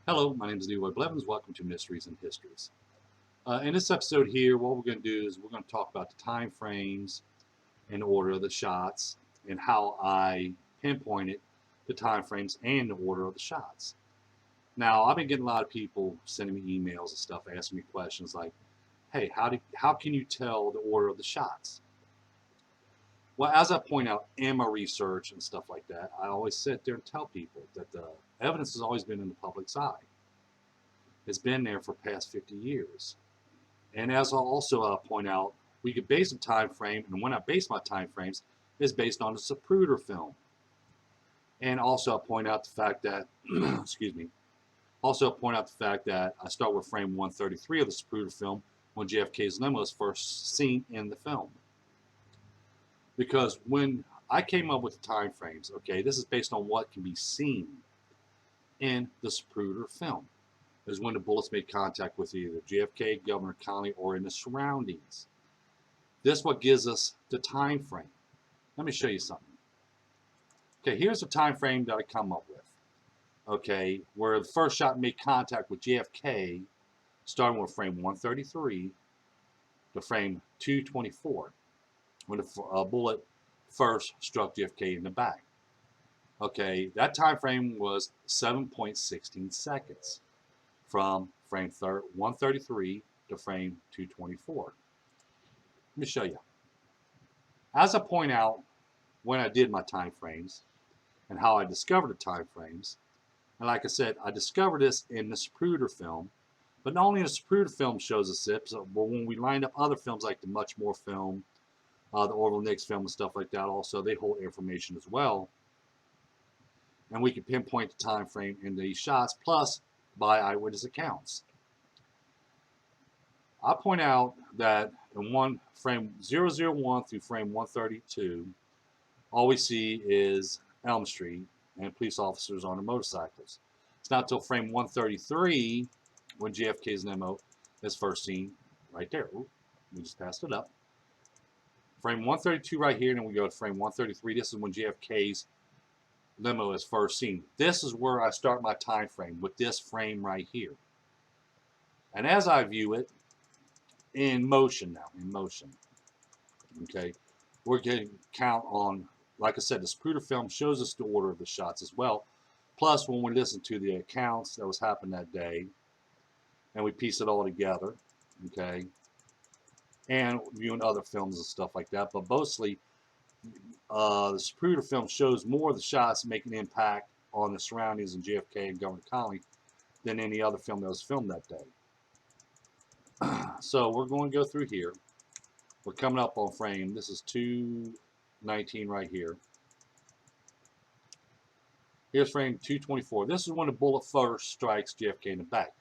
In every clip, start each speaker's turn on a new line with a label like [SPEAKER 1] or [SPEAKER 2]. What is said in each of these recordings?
[SPEAKER 1] Hello, my name is Leroy Blevins. Welcome to Mysteries and Histories. In this episode here, what we're going to do is we're going to talk about the time frames and order of the shots and how I pinpointed the time frames and the order of the shots. Now, I've been getting a lot of people sending me emails and stuff, asking me questions like, hey, how can you tell the order of the shots? Well, as I point out in my research and stuff like that, I always sit there and tell people that the evidence has always been in the public's eye. It's been there for past 50 years. And as I'll also point out, we could base a time frame, and when I base my time frames, is based on the Zapruder film. And also I'll point out the fact that, excuse me, also point out the fact that I start with frame 133 of the Zapruder film when JFK's limo is first seen in the film. Because when I came up with the time frames, okay, this is based on what can be seen in the Zapruder film. Is when the bullets made contact with either JFK, Governor Connally, or in the surroundings. This is what gives us the time frame. Let me show you something. Okay, here's the time frame that I come up with. Okay, where the first shot made contact with JFK, starting with frame 133 to frame 224, when the bullet first struck JFK in the back. Okay, that time frame was 7.16 seconds. From frame 133 to frame 224. Let me show you. As I point out when I did my time frames and how I discovered the time frames, and like I said, I discovered this in the Zapruder film, but not only the Zapruder film shows us it, but when we lined up other films like the Much More film, the Orville Nix film and stuff like that, also they hold information as well. And we can pinpoint the time frame in these shots, plus by eyewitness accounts. I point out that in frame 001 through frame 132, all we see is Elm Street and police officers on their motorcycles. It's not until frame 133 when JFK's limo is first seen right there. Ooh, we just passed it up. Frame 132 right here, and then we go to frame 133. This is when JFK's limo is first seen. This is where I start my time frame with this frame right here. And as I view it in motion now, okay, we're getting count on, like I said, the Zapruder film shows us the order of the shots as well. Plus, when we listen to the accounts that was happening that day, and we piece it all together, okay, and viewing other films and stuff like that, but mostly the Zapruder film shows more of the shots making an impact on the surroundings in JFK and Governor Connally than any other film that was filmed that day. So we're going to go through here. We're coming up on frame. This is 219 right here. Here's frame 224. This is when the bullet first strikes JFK in the back.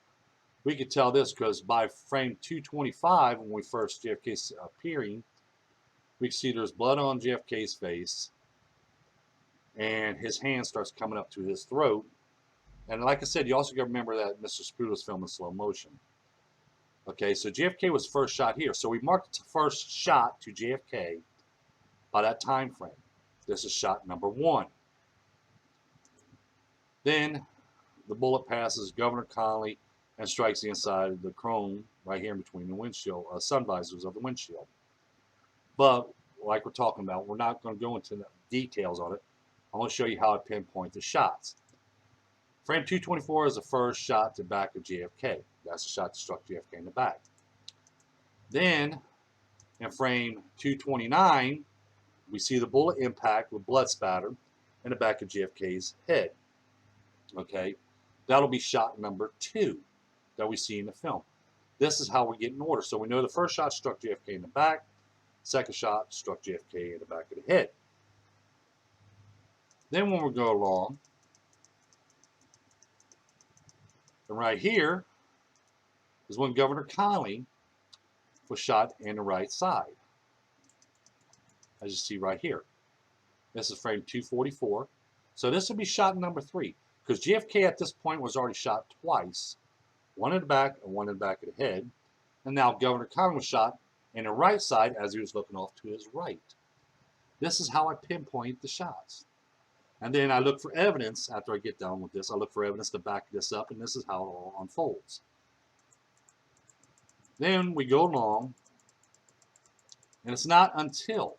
[SPEAKER 1] We could tell this because by frame 225, when we first JFK's appearing, we can see there's blood on JFK's face, and his hand starts coming up to his throat. And like I said, you also got to remember that Mr. Zapruder was filmed in slow motion. Okay, so JFK was first shot here. So we marked the first shot to JFK by that time frame. This is shot number 1. Then the bullet passes Governor Connally and strikes the inside of the chrome right here in between the windshield, sun visors of the windshield. But like we're talking about, we're not going to go into the details on it. I'm going to show you how I pinpoint the shots. Frame 224 is the first shot to the back of JFK. That's the shot that struck JFK in the back. Then, in frame 229, we see the bullet impact with blood spatter in the back of JFK's head. Okay, that'll be shot number 2 that we see in the film. This is how we get in order. So we know the first shot struck JFK in the back. Second shot struck JFK in the back of the head. Then when we go along, and right here is when Governor Connally was shot in the right side. As you see right here. This is frame 244. So this would be shot number 3. Because JFK at this point was already shot twice. One in the back and one in the back of the head. And now Governor Connally was shot in the right side as he was looking off to his right. This is how I pinpoint the shots. And then I look for evidence after I get done with this. I look for evidence to back this up, and this is how it all unfolds. Then we go along, and it's not until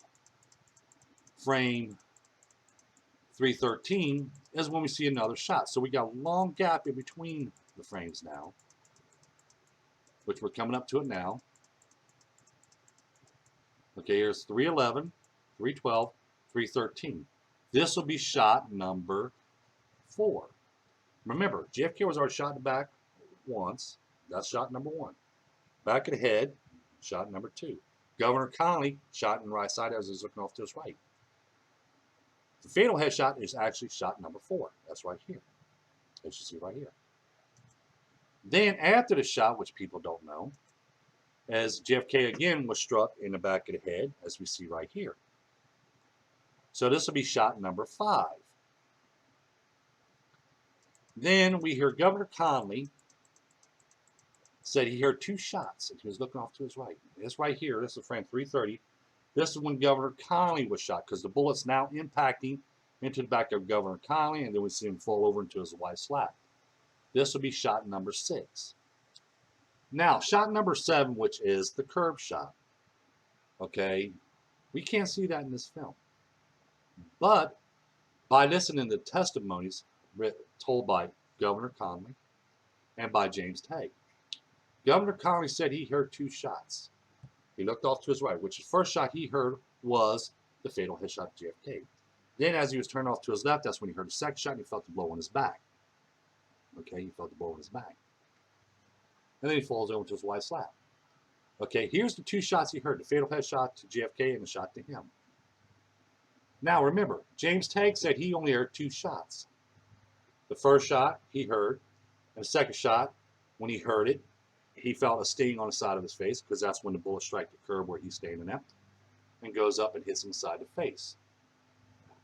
[SPEAKER 1] frame 313 is when we see another shot. So we got a long gap in between the frames now, which we're coming up to it now. Okay, here's 311, 312, 313. This will be shot number 4. Remember, JFK was already shot in the back once. That's shot number 1. Back of the head, shot number 2. Governor Connolly shot in the right side as he's looking off to his right. The fatal headshot is actually shot number 4. That's right here, as you see right here. Then after the shot, which people don't know, as JFK again was struck in the back of the head, as we see right here. So this will be shot number 5. Then we hear Governor Connolly said he heard 2 shots, and he was looking off to his right. This right here, this is frame 330. This is when Governor Connolly was shot, because the bullet's now impacting into the back of Governor Connolly, and then we see him fall over into his white slap. This will be shot number 6. Now, shot number 7, which is the curb shot. Okay, we can't see that in this film. But by listening to testimonies told by Governor Connolly and by James Tague, Governor Connolly said he heard 2 shots. He looked off to his right, which the first shot he heard was the fatal headshot to JFK. Then as he was turned off to his left, that's when he heard the second shot and he felt the blow on his back. Okay, he felt the blow on his back. And then he falls over to his white slap. Okay, here's the 2 shots he heard, the fatal headshot to JFK and the shot to him. Now remember, James Tague said he only heard 2 shots. The first shot he heard, and the second shot, when he heard it, he felt a sting on the side of his face, because that's when the bullet strikes the curb where he's standing at, and goes up and hits him inside the face.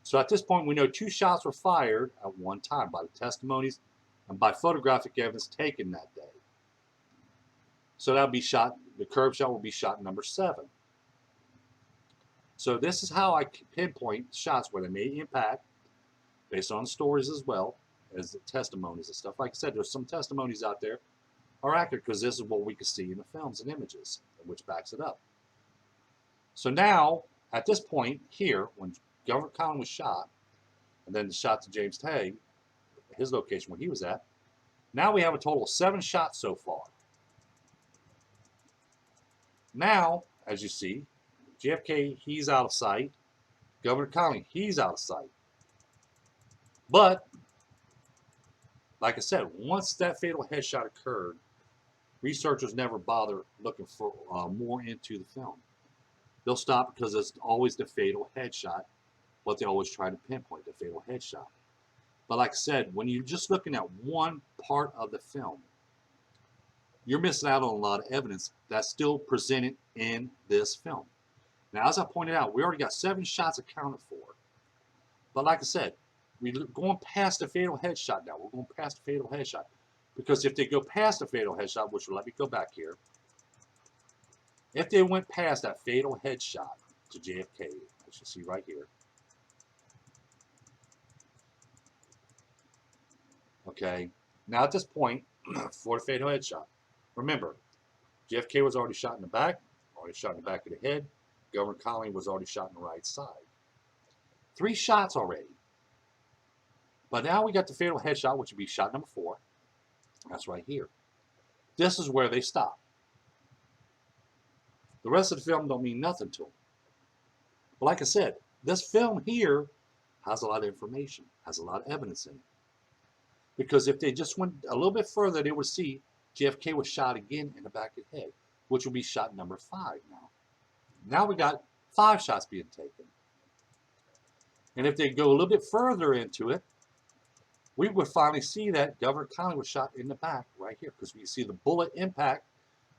[SPEAKER 1] So at this point, we know 2 shots were fired at one time by the testimonies and by photographic evidence taken that day. So that'll be shot, the curb shot will be shot number 7. So this is how I pinpoint shots where they may impact, based on stories as well as the testimonies and stuff. Like I said, there's some testimonies out there are accurate because this is what we can see in the films and images, which backs it up. So now, at this point here, when Governor Connolly was shot, and then the shot to James Tague, his location where he was at, now we have a total of 7 shots so far. Now, as you see, JFK, he's out of sight. Governor Connolly, he's out of sight. But, like I said, once that fatal headshot occurred, researchers never bother looking for more into the film. They'll stop because it's always the fatal headshot, but they always try to pinpoint the fatal headshot. But like I said, when you're just looking at one part of the film, you're missing out on a lot of evidence that's still presented in this film. Now, as I pointed out, we already got 7 shots accounted for. But like I said, we're going past the fatal headshot now. We're going past the fatal headshot. Because if they go past the fatal headshot, which will let me go back here, if they went past that fatal headshot to JFK, as you see right here, okay, now at this point, for the fatal headshot, remember, JFK was already shot in the back, already shot in the back of the head. Governor Connolly was already shot in the right side. 3 shots already. But now we got the fatal headshot, which would be shot number 4. That's right here. This is where they stop. The rest of the film don't mean nothing to them. But like I said, this film here has a lot of information, has a lot of evidence in it. Because if they just went a little bit further, they would see JFK was shot again in the back of the head, which will be shot number 5 now. Now we got 5 shots being taken. And if they go a little bit further into it, we would finally see that Governor Connolly was shot in the back right here, because we see the bullet impact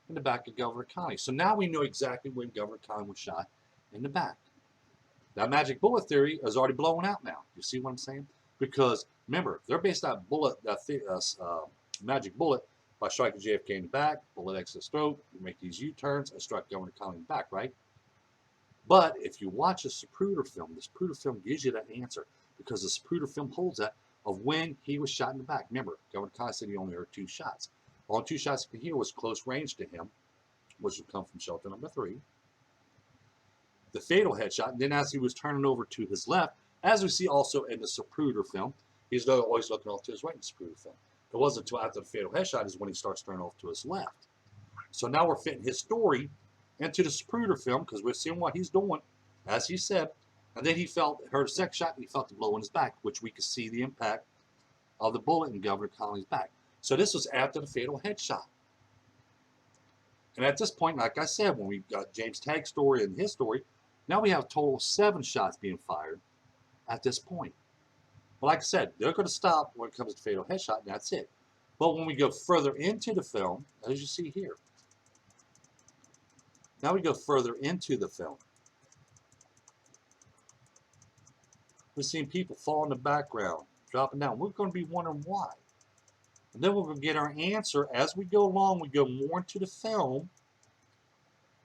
[SPEAKER 1] in the back of Governor Connolly. So now we know exactly when Governor Connolly was shot in the back. That magic bullet theory is already blowing out now. You see what I'm saying? Because remember, they're based on magic bullet by striking JFK in the back, bullet exits his throat, you make these U-turns, and strike Governor Connolly in the back, right? But if you watch a Zapruder film, this Zapruder film gives you that answer. because the Zapruder film holds that of when he was shot in the back. Remember, Governor Conley said he only heard 2 shots. All 2 shots he could hear was close range to him, which would come from shelter number 3. The fatal headshot, and then as he was turning over to his left, as we see also in the Zapruder film, he's always looking off to his right in the Zapruder film. It wasn't until after the fatal headshot is when he starts turning off to his left. So now we're fitting his story into the Zapruder film because we're seeing what he's doing, as he said. And then he heard a second shot, and he felt the blow in his back, which we could see the impact of the bullet in Governor Conley's back. So this was after the fatal headshot. And at this point, like I said, when we got James Tagg's story and his story, now we have a total of 7 shots being fired at this point. But like I said, they're going to stop when it comes to fatal headshot, and that's it. But when we go further into the film, as you see here, now we go further into the film. We're seeing people fall in the background, dropping down. We're going to be wondering why. And then we're going to get our answer as we go along. We go more into the film.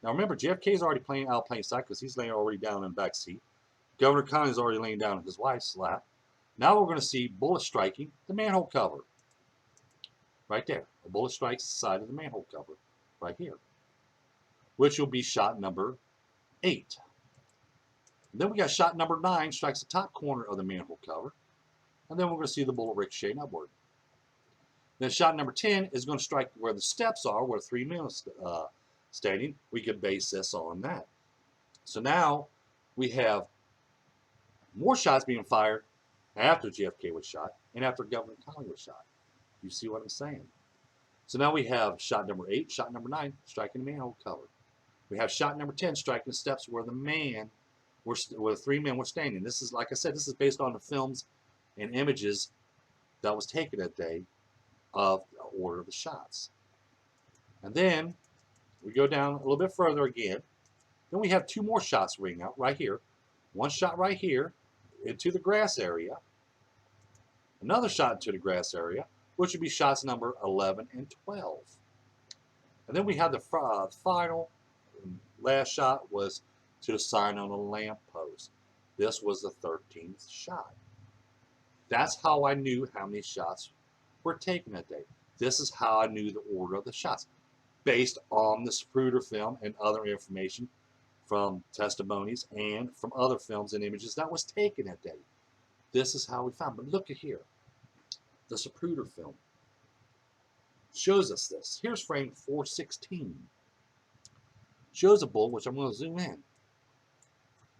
[SPEAKER 1] Now remember, JFK is already out of plain sight because he's laying already down in the back seat. Governor Conley is already laying down in his wife's lap. Now we're going to see bullet striking the manhole cover. Right there. A bullet strikes the side of the manhole cover. Right here. Which will be shot number 8. And then we got shot number 9 strikes the top corner of the manhole cover. And then we're going to see the bullet ricocheting upward. Then shot number 10 is going to strike where the steps are, where 3 men are standing. We could base this on that. So now we have more shots being fired after JFK was shot and after Governor Conley was shot. You see what I'm saying? So now we have shot number 8, shot number 9 striking the manhole cover. We have shot number 10 striking the steps where where the 3 men were standing. This is, like I said, this is based on the films and images that was taken that day of the order of the shots. And then we go down a little bit further again. Then we have 2 more shots ring out right here. One shot right here into the grass area. Another shot into the grass area, which would be shots number 11 and 12. And then we have the final last shot was to the sign on the lamppost. This was the 13th shot. That's how I knew how many shots were taken that day. This is how I knew the order of the shots, based on the Zapruder film and other information from testimonies and from other films and images that was taken that day. This is how we found. But look at here. The Zapruder film shows us this. Here's frame 416. Shows a bullet, which I'm going to zoom in.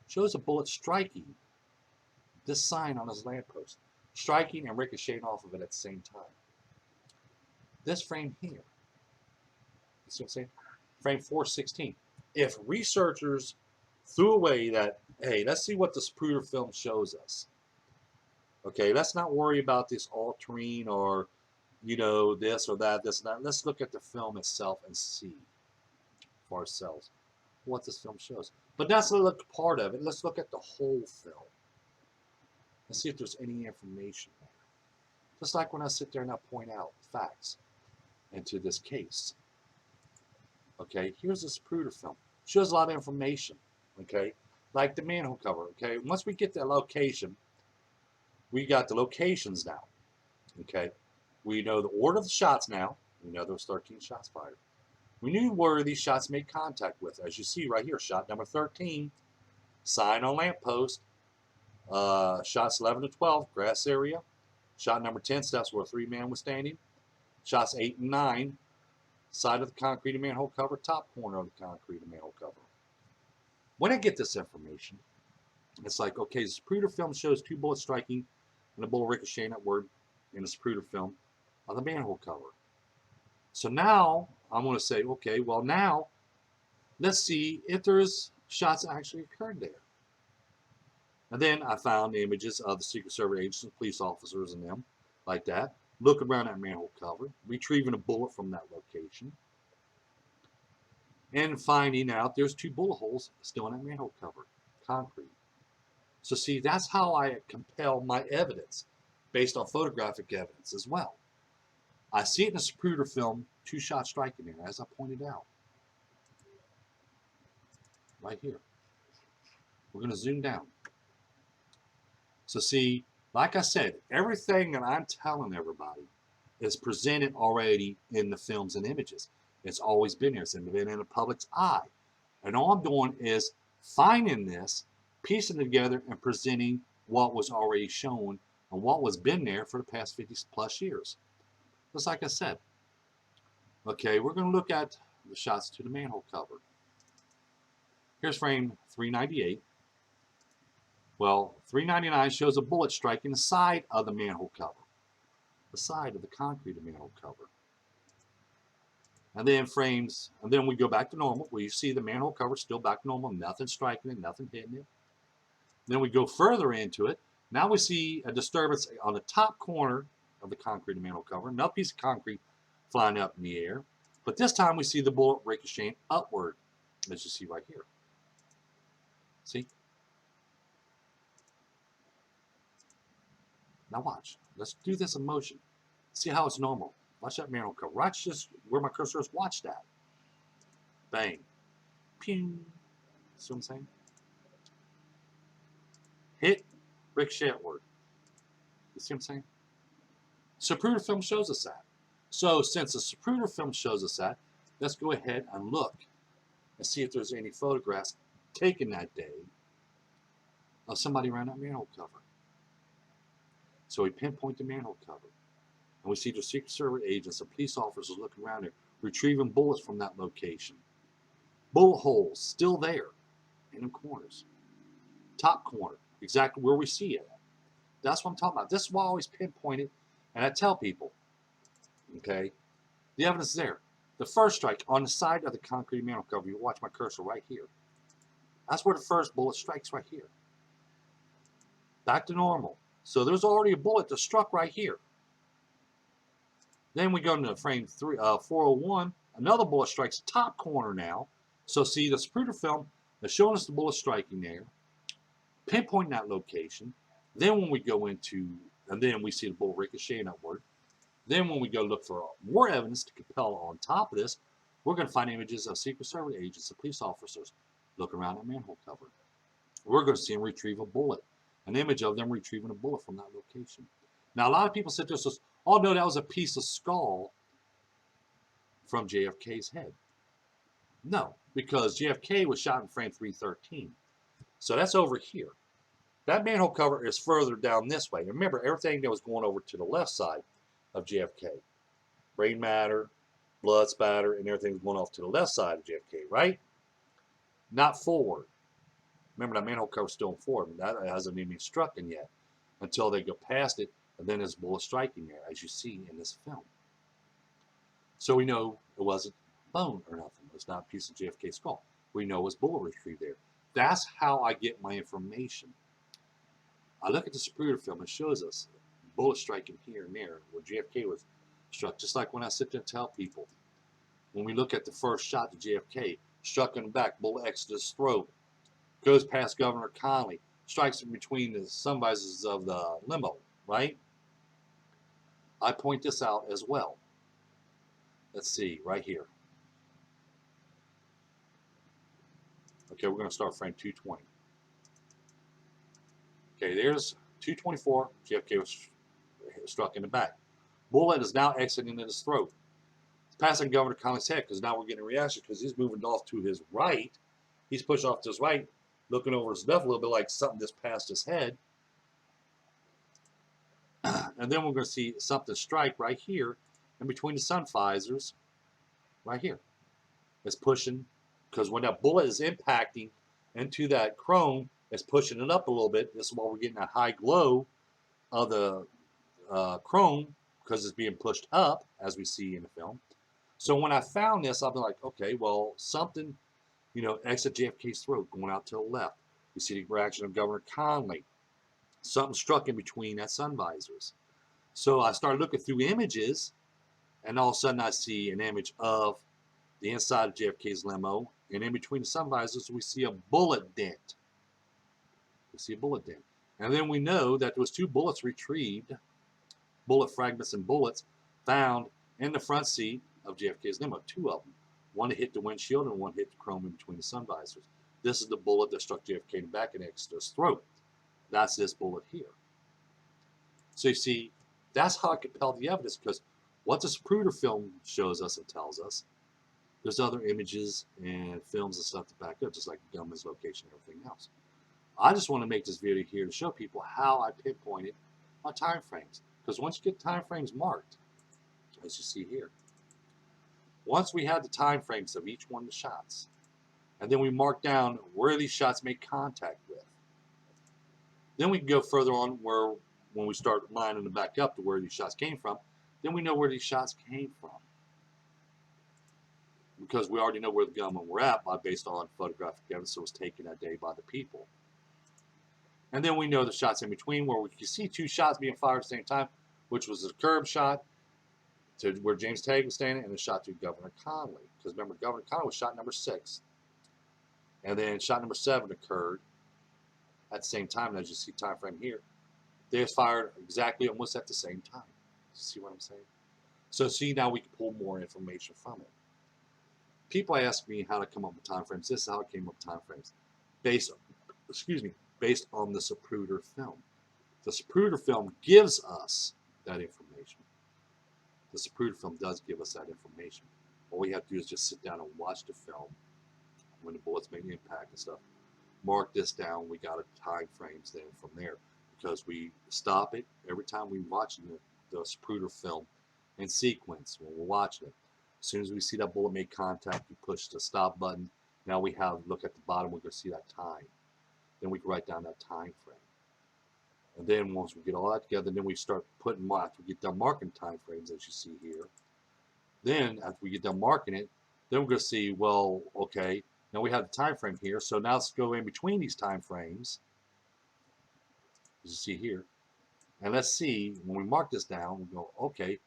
[SPEAKER 1] Shows a bullet striking this sign on his lamppost. Striking and ricocheting off of it at the same time. This frame here. You see what I'm saying? Frame 416. If researchers threw away that, hey, let's see what the Zapruder film shows us. Okay, let's not worry about this altering or, you know, this or that, this and that. Let's look at the film itself and see for ourselves what this film shows. But that's a part of it. Let's look at the whole film. Let's see if there's any information there. Just like when I sit there and I point out facts into this case. Okay, here's the Zapruder film. Shows a lot of information. Okay, like the manhole cover. Okay, once we get that location, we got the locations now. Okay, we know the order of the shots now. We know there was 13 shots fired. We knew where these shots made contact with. As you see right here, shot number 13, sign on lamppost. Shots 11 to 12, grass area. Shot number 10, steps where 3 men were standing. Shots 8 and 9, side of the concrete manhole cover, top corner of the concrete manhole cover. When I get this information, it's like, okay, the Zapruder film shows 2 bullets striking and a bullet ricocheting upward in the Zapruder film of the manhole cover. So now I'm going to say, okay, well now let's see if there's shots that actually occurred there. And then I found images of the Secret Service agents and police officers and them like that, looking around that manhole cover, retrieving a bullet from that location, and finding out there's 2 bullet holes still in that manhole cover, concrete. So see, that's how I compel my evidence based on photographic evidence as well. I see it in the Zapruder film, 2 shots striking there, as I pointed out. Right here. We're going to zoom down. So see, like I said, everything that I'm telling everybody is presented already in the films and images. It's always been there. It's been in the public's eye. And all I'm doing is finding this, piecing it together, and presenting what was already shown and what was been there for the past 50 plus years. Just like I said. Okay, we're going to look at the shots to the manhole cover. Here's frame 398. Well, 399 shows a bullet striking the side of the manhole cover. The side of the concrete manhole cover. And then we go back to normal, where you see the manhole cover still back to normal, nothing striking it, nothing hitting it. Then we go further into it. Now we see a disturbance on the top corner of the concrete manhole cover, another piece of concrete flying up in the air. But this time we see the bullet ricocheting upward, as you see right here. See? Now watch. Let's do this in motion. See how it's normal. Watch that manhole cover. Watch just where my cursor is. Watch that. Bang. Pew. See what I'm saying? Hit. Ricochet upward. You see what I'm saying? Zapruder film shows us that. So since the Zapruder film shows us that, let's go ahead and look and see if there's any photographs taken that day of somebody around that manhole cover. So we pinpoint the manhole cover. And we see the Secret Service agents and police officers looking around there, retrieving bullets from that location. Bullet holes still there in the corners. Top corner, exactly where we see it. That's what I'm talking about. This is why I always pinpoint it, and I tell people, okay, the evidence is there. The first strike on the side of the concrete manhole cover, you watch my cursor right here. That's where the first bullet strikes right here. Back to normal. So there's already a bullet that struck right here. Then we go into frame 401. Another bullet strikes top corner now. So see, the Zapruder film is showing us the bullet striking there, pinpointing that location. Then when we go into, and then we see the bullet ricocheting upward. Then when we go look for more evidence to compel on top of this, we're going to find images of Secret Service agents and police officers looking around that manhole cover. We're going to see them retrieve a bullet, an image of them retrieving a bullet from that location. Now, a lot of people sit there and say, oh, no, that was a piece of skull from JFK's head. No, because JFK was shot in frame 313. So that's over here. That manhole cover is further down this way. Remember, everything that was going over to the left side of JFK. Brain matter, blood spatter, and everything's going off to the left side of JFK, right? Not forward. Remember, that manhole cover's still forward. That hasn't even been struck in yet until they go past it, and then there's bullet striking there, as you see in this film. So we know it wasn't bone or nothing. It was not a piece of JFK skull. We know it was bullet retrieved there. That's how I get my information. I look at the Zapruder film. It shows us bullet striking here and there where JFK was struck. Just like when I sit there and tell people, when we look at the first shot to JFK, struck in the back, bullet exits his throat, goes past Governor Connally, strikes in between the sun visors of the limo, right? I point this out as well. Let's see, right here. Okay, we're going to start frame 220. Okay, there's 224. JFK was struck in the back. Bullet is now exiting in his throat. It's passing Governor Connally's head because now we're getting a reaction because he's moving off to his right. He's pushed off to his right, looking over his left a little bit like something just passed his head. And then we're going to see something strike right here in between the sun visors, right here. It's pushing, because when that bullet is impacting into that chrome, it's pushing it up a little bit. This is why we're getting that high glow of the chrome, because it's being pushed up, as we see in the film. So when I found this, I'll be like, okay, well, something, exit JFK's throat, going out to the left. We see the reaction of Governor Connally. Something struck in between that sun visors. So I started looking through images, and all of a sudden I see an image of the inside of JFK's limo, and in between the sun visors we see a bullet dent. We see a bullet dent. And then we know that there was 2 bullets retrieved, bullet fragments and bullets found in the front seat of JFK's limo, 2 of them. One hit the windshield and one hit the chrome in between the sun visors. This is the bullet that struck JFK in the back and exited his throat. That's this bullet here. So you see, that's how I compel the evidence, because what the Zapruder film shows us and tells us, there's other images and films and stuff to back up, just like the gunman's location and everything else. I just want to make this video here to show people how I pinpointed my time frames. Because once you get time frames marked, as you see here, once we have the time frames of each one of the shots, and then we mark down where these shots make contact with, then we can go further on where, when we start lining them back up to where these shots came from, then we know where these shots came from. Because we already know where the gunmen were at based on photographic evidence that was taken that day by the people. And then we know the shots in between, where we can see two shots being fired at the same time, which was the curb shot to where James Tague was standing, and the shot to Governor Connolly. Because remember, Governor Connolly was shot number 6. And then shot number 7 occurred at the same time. And as you see time frame here, they was fired exactly almost at the same time. You see what I'm saying? So see, now we can pull more information from it. People ask me how to come up with time frames. This is how I came up with time frames. Based on the Zapruder film. The Zapruder film gives us that information. The Zapruder film does give us that information. All we have to do is just sit down and watch the film when the bullets make impact and stuff. Mark this down. We got a time frames then from there, because we stop it every time we watch the Zapruder film in sequence when we're watching it. As soon as we see that bullet make contact, we push the stop button. Now we have, look at the bottom, we're going to see that time. Then we can write down that time frame. And then once we get all that together, then we start putting, after we get done marking time frames, as you see here. Then after we get done marking it, then we're going to see, well, okay, now we have the time frame here. So now let's go in between these time frames, as you see here. And let's see, when we mark this down, we go, okay,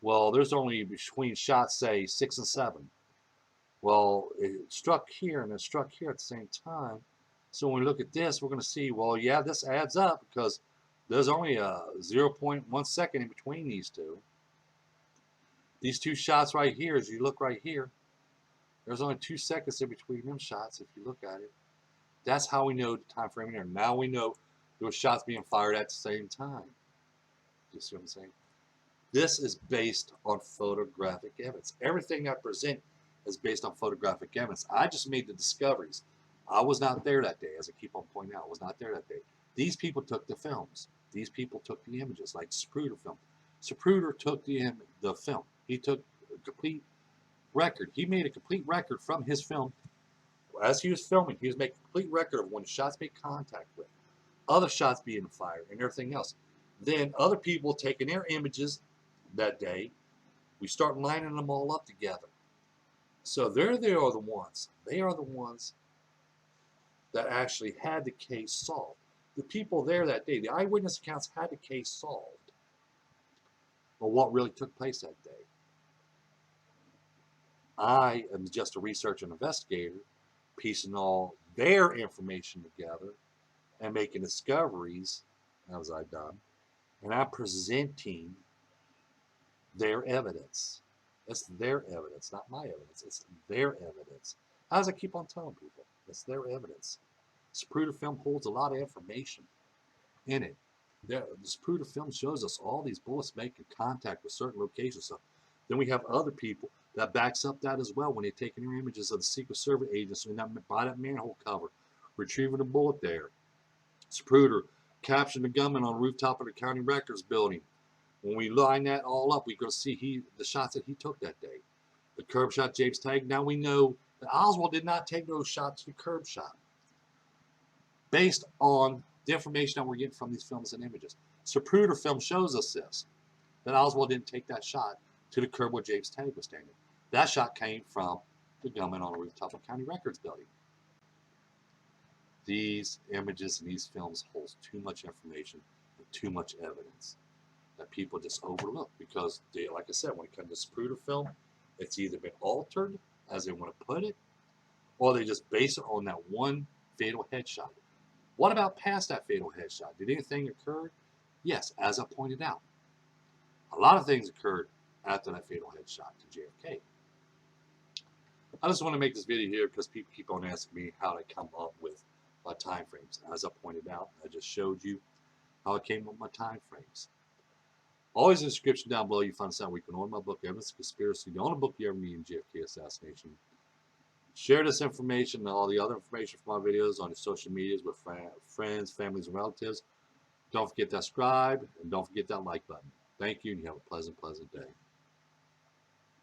[SPEAKER 1] well, there's only between shots, say, 6 and 7. Well, it struck here and it struck here at the same time. So when we look at this, we're going to see, well, yeah, this adds up, because there's only a 0.1 second in between these two. These two shots right here, as you look right here, there's only 2 seconds in between them shots if you look at it. That's how we know the time frame in there. Now we know there were shots being fired at the same time. You see what I'm saying? This is based on photographic evidence. Everything I present is based on photographic evidence. I just made the discoveries. I was not there that day, as I keep on pointing out. I was not there that day. These people took the films. These people took the images, like Zapruder film. Zapruder took the film. He took a complete record. He made a complete record from his film. As he was filming, he was making a complete record of when shots made contact with, other shots being fired, and everything else. Then other people taking their images that day, we start lining them all up together. So they are the ones. They are the ones that actually had the case solved. The people there that day, the eyewitness accounts had the case solved. But what really took place that day? I am just a researcher and investigator, piecing all their information together and making discoveries, as I've done, and I'm presenting their evidence. It's their evidence, not my evidence. It's their evidence. As I keep on telling people, it's their evidence. Zapruder film holds a lot of information in it. The Zapruder film shows us all these bullets making contact with certain locations. So then we have other people that backs up that as well when they're taking their images of the Secret Service agents by that manhole cover, retrieving a bullet there. Zapruder captured the gunman on the rooftop of the county records building. When we line that all up, we go see the shots that he took that day. The curb shot, James Tague. Now we know that Oswald did not take those shots to the curb shot, based on the information that we're getting from these films and images. Zapruder film shows us this, that Oswald didn't take that shot to the curb where James Tague was standing. That shot came from the gunman on the rooftop of county records building. These images and these films hold too much information and too much evidence that people just overlook, because they, like I said, when it comes to Zapruder film, it's either been altered as they want to put it, or they just base it on that one fatal headshot. What about past that fatal headshot? Did anything occur? Yes, as I pointed out, a lot of things occurred after that fatal headshot to JFK. I just want to make this video here because people keep on asking me how to come up with my time frames. As I pointed out, I just showed you how I came up with my time frames. Always in the description down below, you find a site where you can order my book, Evidence of Conspiracy, the only book you ever need in JFK assassination. Share this information and all the other information from my videos on your social medias with friends, families, and relatives. Don't forget that subscribe, and don't forget that like button. Thank you, and you have a pleasant, pleasant day.